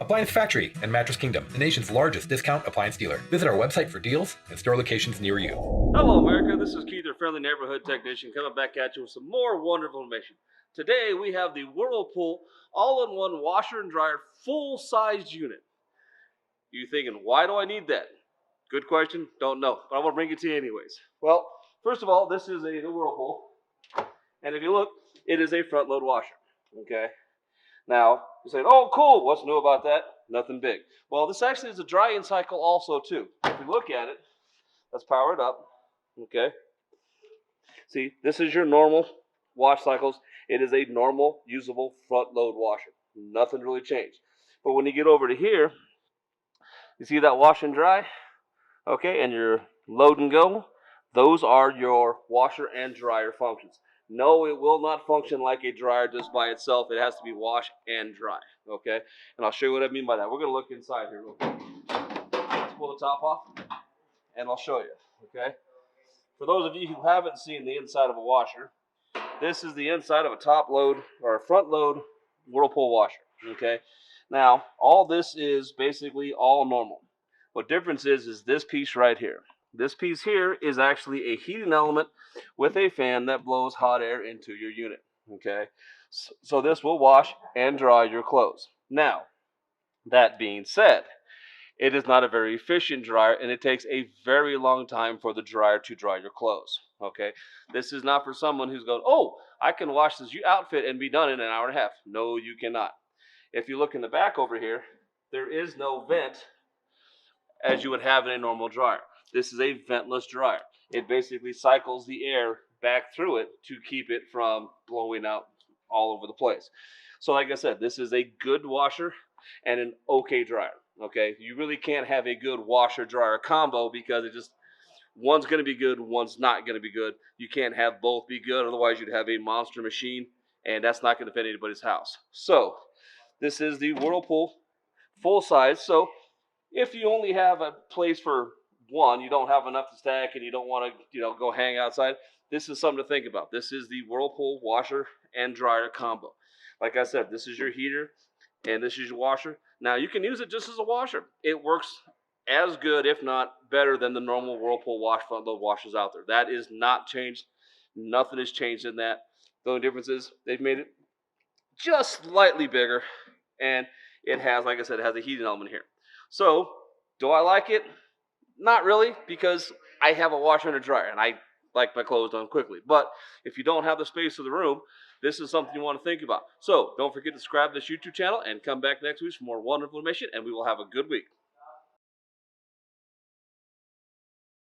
Appliance Factory and Mattress Kingdom, the nation's largest discount appliance dealer. Visit our website for deals and store locations near you. Hello, America. This is Keith, your friendly neighborhood technician, coming back at you with some more wonderful information. Today, we have the Whirlpool All-In-One washer and dryer full-sized unit. You're thinking, why do I need that? Good question. Don't know, but I want to bring it to you anyways. Well, first of all, this is the Whirlpool, and if you look, it is a front-load washer. Okay. Now, you say, oh, cool. What's new about that? Nothing big. Well, this actually is a drying cycle also, too. If you look at it, let's power it up. Okay. See, this is your normal wash cycles. It is a normal, usable front-load washer. Nothing really changed. But when you get over to here, you see that wash and dry? Okay, and your load and go. Those are your washer and dryer functions. No, it will not function like a dryer just by itself. It has to be wash and dry, okay? And I'll show you what I mean by that. We're going to look inside here real quick. Let's pull the top off, and I'll show you, okay? For those of you who haven't seen the inside of a washer, this is the inside of a top load or a front load Whirlpool washer, okay? Now, all this is basically all normal. What difference is this piece right here. This piece here is actually a heating element with a fan that blows hot air into your unit, okay? So this will wash and dry your clothes. Now, that being said, it is not a very efficient dryer, and it takes a very long time for the dryer to dry your clothes, okay? This is not for someone who's going, oh, I can wash this outfit and be done in an hour and a half. No, you cannot. If you look in the back over here, there is no vent as you would have in a normal dryer. This is a ventless dryer. It basically cycles the air back through it to keep it from blowing out all over the place. So like I said, this is a good washer and an okay dryer, okay? You really can't have a good washer-dryer combo because it just, one's going to be good, one's not going to be good. You can't have both be good, otherwise you'd have a monster machine, and that's not going to fit anybody's house. So this is the Whirlpool full size. So if you only have a place for one, you don't have enough to stack and you don't want to, go hang outside, this is something to think about. This is the Whirlpool washer and dryer combo. Like I said, this is your heater and this is your washer. Now, you can use it just as a washer. It works as good, if not better, than the normal Whirlpool front load washers out there. That is not changed. Nothing has changed in that. The only difference is they've made it just slightly bigger, and it has, like I said, it has a heating element here. So, do I like it? Not really, because I have a washer and a dryer, and I like my clothes done quickly. But if you don't have the space of the room, this is something you want to think about. So, don't forget to subscribe to this YouTube channel and come back next week for more wonderful information, and we will have a good week.